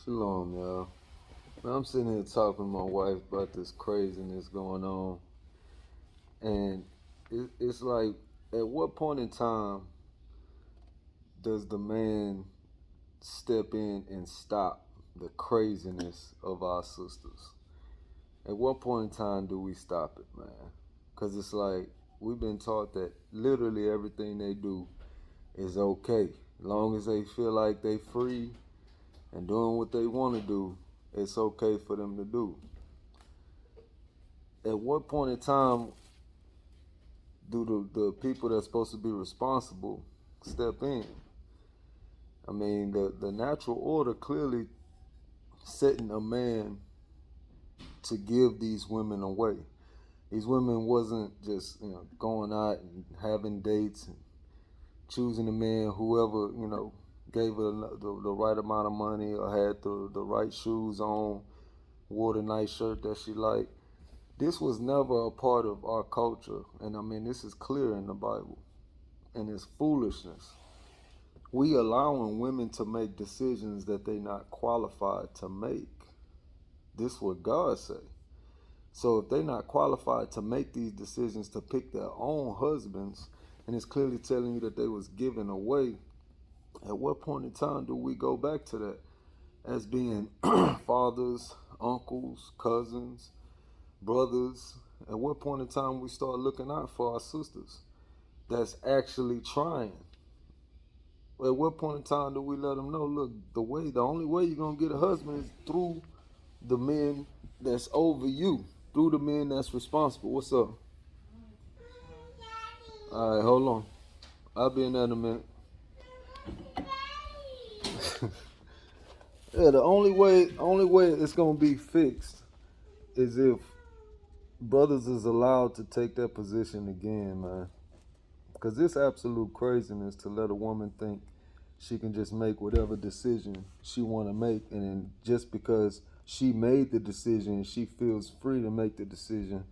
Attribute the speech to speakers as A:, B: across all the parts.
A: Shalom, y'all. Man, I'm sitting here talking to my wife about this craziness going on, and it's like, at what point in time does the man step in and stop the craziness of our sisters? At what point in time do we stop it, man? Because it's like we've been taught that literally everything they do is okay. As long as they feel like they free and doing what they want to do, it's okay for them to do. At what point in time do the people that's supposed to be responsible step in? I mean, the natural order clearly setting a man to give these women away. These women wasn't just going out and having dates and choosing a man whoever gave her the right amount of money or had the right shoes on, wore the nice shirt that she liked. This was never a part of our culture, and I mean this is clear in the Bible, and it's foolishness. We allowing women to make decisions that they not qualified to make. This what God say. So if they not qualified to make these decisions to pick their own husbands, and it's clearly telling you that they was given away, at what point in time do we go back to that as being fathers, uncles, cousins, brothers? At what point in time we start looking out for our sisters that's actually trying? At what point in time do we let them know, look, the only way you're gonna get a husband is through the men that's over you, through the men that's responsible. What's up? All right, hold on. I'll be in there in a minute. Yeah, the only way it's gonna be fixed is if brothers is allowed to take that position again, man. Because it's absolute craziness to let a woman think she can just make whatever decision she want to make, and then just because she made the decision, she feels free to make the decision,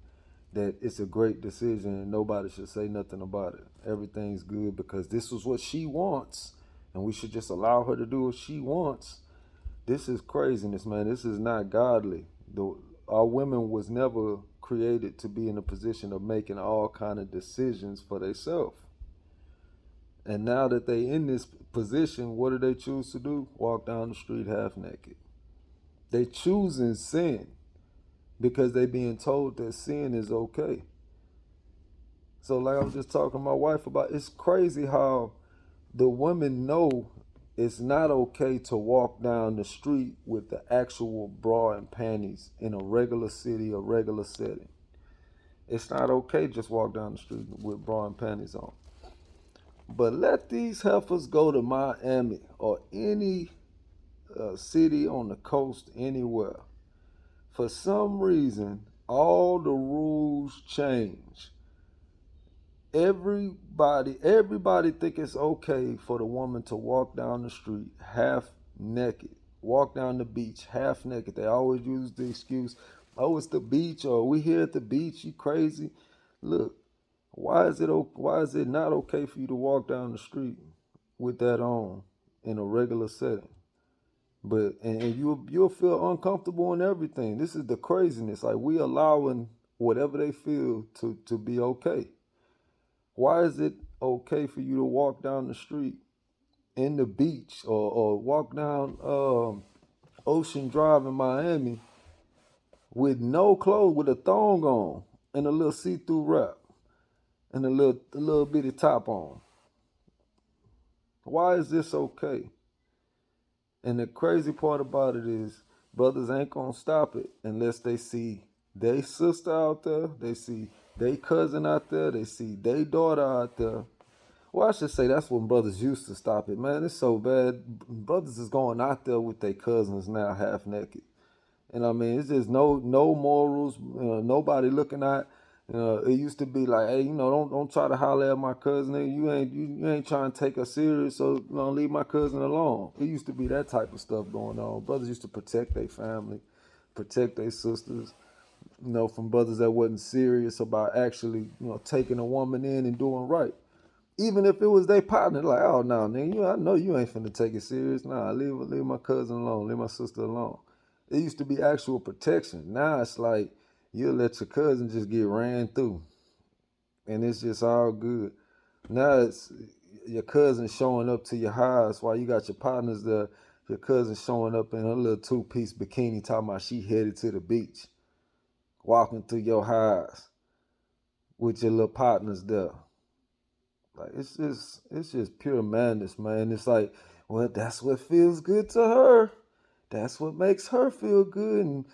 A: that it's a great decision and nobody should say nothing about it. Everything's good because this is what she wants, and we should just allow her to do what she wants. This is craziness, man. This is not godly. Our women was never created to be in a position of making all kind of decisions for themselves. And now that they in this position, what do they choose to do? Walk down the street half naked. They choosing sin because they being told that sin is okay. So like I was just talking to my wife about, it's crazy how the women know it's not okay to walk down the street with the actual bra and panties in a regular city, a regular setting. It's not okay to just walk down the street with bra and panties on. But let these heifers go to Miami or any city on the coast anywhere. For some reason, all the rules change. Everybody think it's okay for the woman to walk down the street half naked, walk down the beach half naked. They always use the excuse, oh, it's the beach, or we here at the beach, you crazy. Look, why is it not okay for you to walk down the street with that on in a regular setting? But and you'll feel uncomfortable and everything. This is the craziness. Like, we allowing whatever they feel to be okay. Why is it okay for you to walk down the street in the beach, or walk down Ocean Drive in Miami with no clothes, with a thong on and a little see-through wrap and a little bitty top on? Why is this okay? And the crazy part about it is, brothers ain't gonna stop it unless they see they sister out there, they see they cousin out there, they see they daughter out there. Well, I should say that's when brothers used to stop it, man. It's so bad. Brothers is going out there with their cousins now half naked. And I mean, it's just no morals, nobody looking at. It used to be like, hey, don't try to holler at my cousin. You ain't trying to take her serious, so leave my cousin alone. It used to be that type of stuff going on. Brothers used to protect their family, protect their sisters, from brothers that wasn't serious about actually, taking a woman in and doing right. Even if it was their partner, like, oh no, nigga, I know you ain't finna take it serious. Nah, leave my cousin alone, leave my sister alone. It used to be actual protection. Now it's like you'll let your cousin just get ran through, and it's just all good. Now it's your cousin showing up to your house while you got your partners there. Your cousin showing up in a little 2-piece bikini, talking about she headed to the beach, walking through your house with your little partners there. Like it's just pure madness, man. It's like, well, that's what feels good to her. That's what makes her feel good, and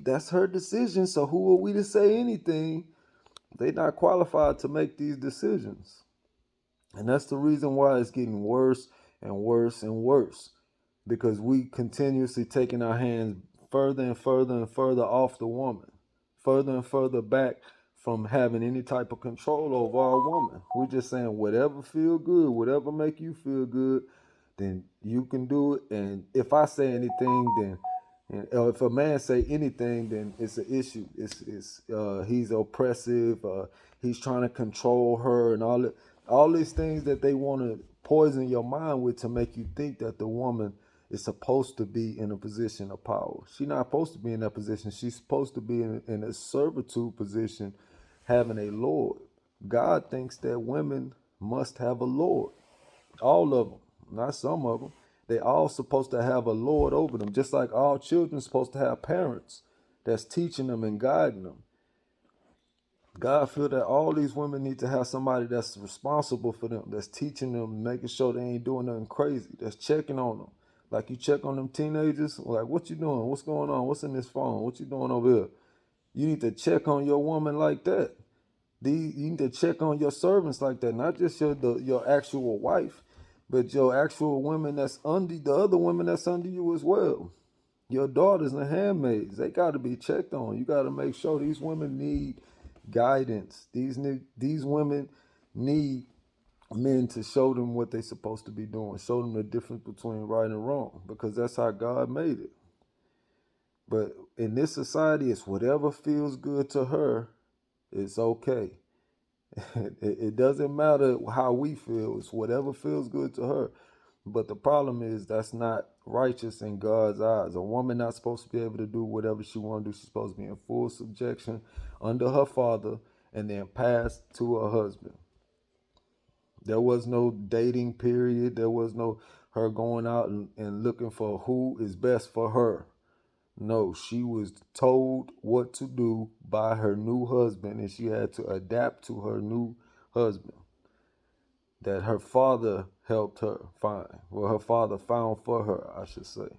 A: that's her decision. So who are we to say anything? They not qualified to make these decisions, and that's the reason why it's getting worse and worse and worse, because we continuously taking our hands further and further and further off the woman, further and further back from having any type of control over our woman. We're just saying whatever feel good, whatever make you feel good, then you can do it. And if I say anything, then or if a man say anything, then it's an issue. It's he's oppressive. He's trying to control her, and all these things that they want to poison your mind with to make you think that the woman is supposed to be in a position of power. She's not supposed to be in that position. She's supposed to be in a servitude position, having a lord. God thinks that women must have a lord. All of them, not some of them. They all supposed to have a lord over them, just like all children supposed to have parents that's teaching them and guiding them. God feel that all these women need to have somebody that's responsible for them, that's teaching them, making sure they ain't doing nothing crazy, that's checking on them. Like you check on them teenagers, like, what you doing? What's going on? What's in this phone? What you doing over here? You need to check on your woman like that. You need to check on your servants like that, not just your actual wife, but your actual women that's under the other women that's under you as well. Your daughters and handmaids, they got to be checked on. You got to make sure these women need guidance. These women need men to show them what they're supposed to be doing, show them the difference between right and wrong, because that's how God made it. But in this society, it's whatever feels good to her, it's okay. It doesn't matter how we feel. It's whatever feels good to her. But the problem is that's not righteous in God's eyes. A woman not supposed to be able to do whatever she want to do. She's supposed to be in full subjection under her father and then passed to her husband. There was no dating period. There was no her going out and looking for who is best for her. No, she was told what to do by her new husband, and she had to adapt to her new husband that her father helped her find. Well, her father found for her, I should say.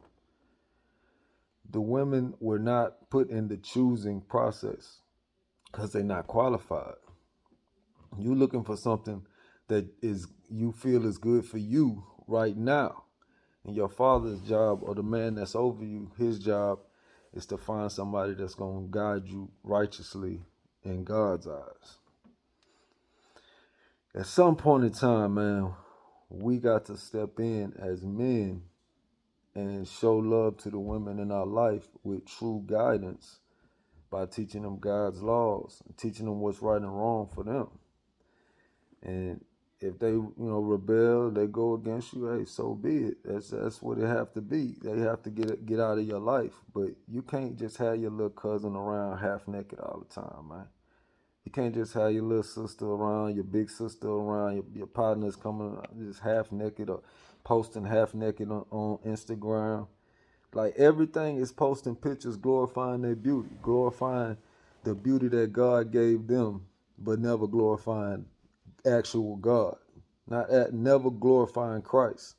A: The women were not put in the choosing process because they're not qualified. You're looking for something that is you feel is good for you right now. And your father's job, or the man that's over you, his job is to find somebody that's going to guide you righteously in God's eyes. At some point in time, man, we got to step in as men and show love to the women in our life with true guidance by teaching them God's laws, and teaching them what's right and wrong for them. And if they, rebel, they go against you, hey, so be it. That's what it have to be. They have to get out of your life. But you can't just have your little cousin around half naked all the time, man. You can't just have your little sister around, your big sister around, your partners coming just half naked or posting half naked on Instagram. Like everything is posting pictures glorifying their beauty, glorifying the beauty that God gave them, but never glorifying actual God. Never glorifying Christ,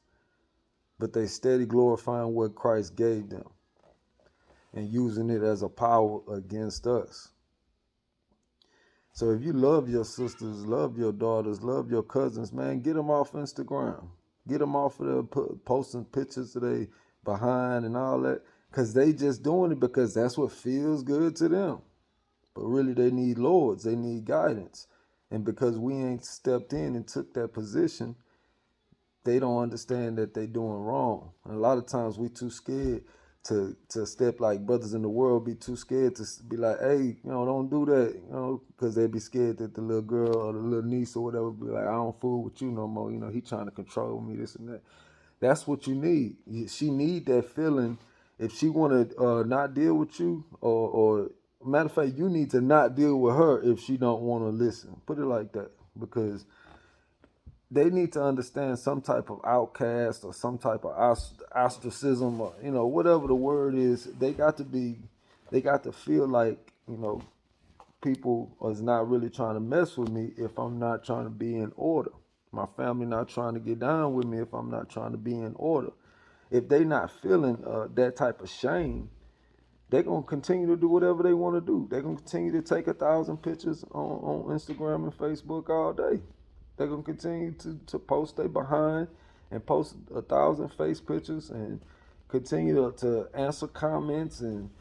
A: but they steady glorifying what Christ gave them and using it as a power against us. So if you love your sisters, love your daughters, love your cousins, man, get them off Instagram. Get them off of there posting pictures of they behind and all that, because they just doing it because that's what feels good to them. But really they need lords. They need guidance. And because we ain't stepped in and took that position, they don't understand that they doing wrong. And a lot of times we too scared to step, like brothers in the world be too scared to be like, hey, don't do that, because they be scared that the little girl or the little niece or whatever be like, I don't fool with you no more, he trying to control me, this and that. That's what you need. She need that feeling. If she want to not deal with you, or matter of fact, you need to not deal with her if she don't want to listen. Put it like that, because they need to understand some type of outcast or some type of ostracism, or whatever the word is. They got to feel like people is not really trying to mess with me if I'm not trying to be in order. My family not trying to get down with me if I'm not trying to be in order. If they not feeling that type of shame, they're going to continue to do whatever they want to do. They're going to continue to take 1,000 pictures on Instagram and Facebook all day. They're going to continue to post their behind and post 1,000 face pictures and continue to answer comments and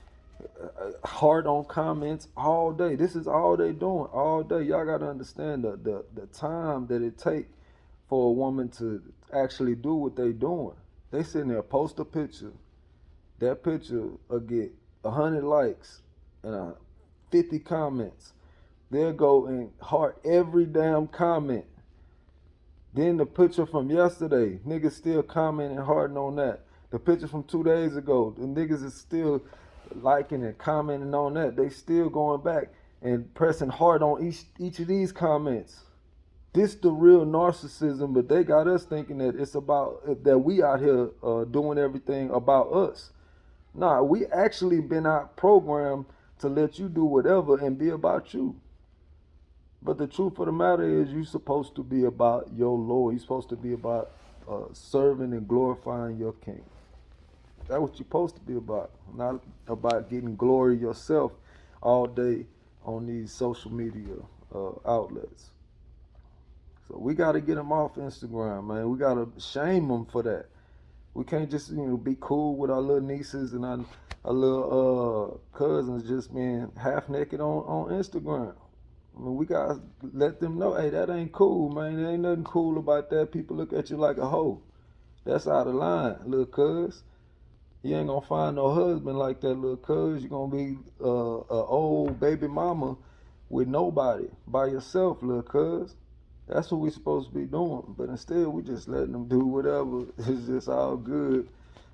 A: heart on comments all day. This is all they doing all day. Y'all got to understand the time that it take for a woman to actually do what they doing. They sitting there, post a picture. That picture will get 100 likes and 50 comments. They'll go and heart every damn comment. Then the picture from yesterday, niggas still commenting hard on that. The picture from 2 days ago, the niggas is still liking and commenting on that. They still going back and pressing hard on each of these comments. This the real narcissism, but they got us thinking that it's about that we out here doing everything about us. Nah, we actually been out programmed to let you do whatever and be about you. But the truth of the matter is, you're supposed to be about your Lord. You're supposed to be about serving and glorifying your King. That's what you're supposed to be about. Not about getting glory yourself all day on these social media outlets. So we got to get them off Instagram, man. We got to shame them for that. We can't just be cool with our little nieces and our little cousins just being half naked on Instagram. I mean, we gotta let them know, hey, that ain't cool, man. There ain't nothing cool about that. People look at you like a hoe. That's out of line, little cuz. You ain't gonna find no husband like that, little cuz. You're gonna be a old baby mama with nobody, by yourself, little cuz. That's what we supposed to be doing. But instead, we just letting them do whatever. It's just all good.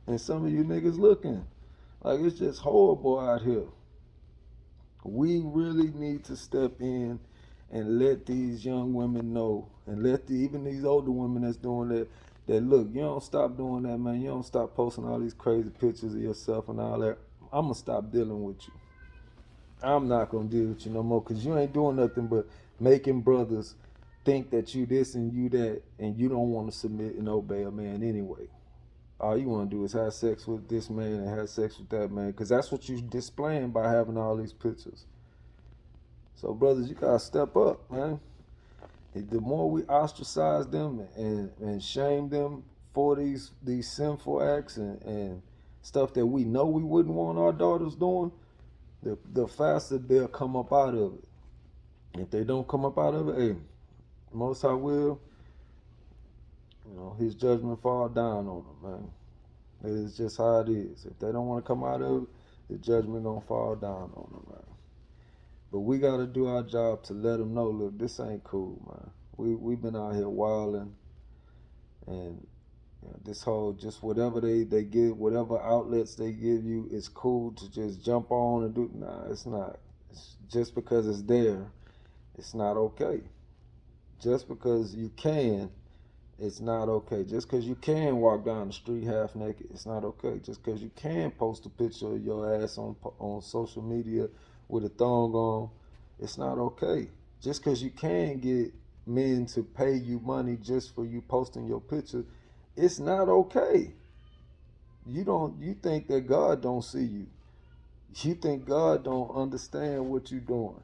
A: And some of you niggas looking like it's just horrible out here. We really need to step in and let these young women know, and let even these older women that's doing that look, you don't stop doing that, man. You don't stop posting all these crazy pictures of yourself and all that. I'm going to stop dealing with you. I'm not going to deal with you no more, because you ain't doing nothing but making brothers think that you this and you that, and you don't want to submit and obey a man anyway. All you want to do is have sex with this man and have sex with that man, because that's what you're displaying by having all these pictures. So, brothers, you got to step up, man. The more we ostracize them and shame them for these sinful acts and stuff that we know we wouldn't want our daughters doing, the faster they'll come up out of it. If they don't come up out of it, hey, Most High will, his judgment fall down on them, man. It's just how it is. If they don't want to come out of it, the judgment gonna fall down on them, man. But we gotta do our job to let them know, look, this ain't cool, man. We've been out here wilding, and this whole just whatever they give, whatever outlets they give you, it's cool to just jump on and do. Nah, it's not. It's just because it's there, it's not okay. Just because you can, it's not okay. Just because you can walk down the street half naked, it's not okay. Just because you can post a picture of your ass on social media with a thong on, it's not okay. Just because you can get men to pay you money just for you posting your picture, it's not okay. You think that God don't see you. You think God don't understand what you're doing.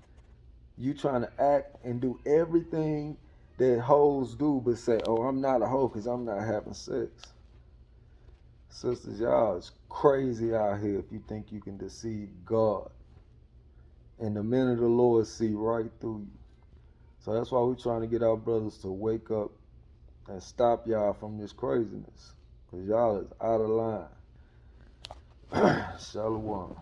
A: You trying to act and do everything that hoes do, but say, oh, I'm not a hoe because I'm not having sex. Sisters, y'all is crazy out here if you think you can deceive God. And the men of the Lord see right through you. So that's why we're trying to get our brothers to wake up and stop y'all from this craziness. Because y'all is out of line. Shalom.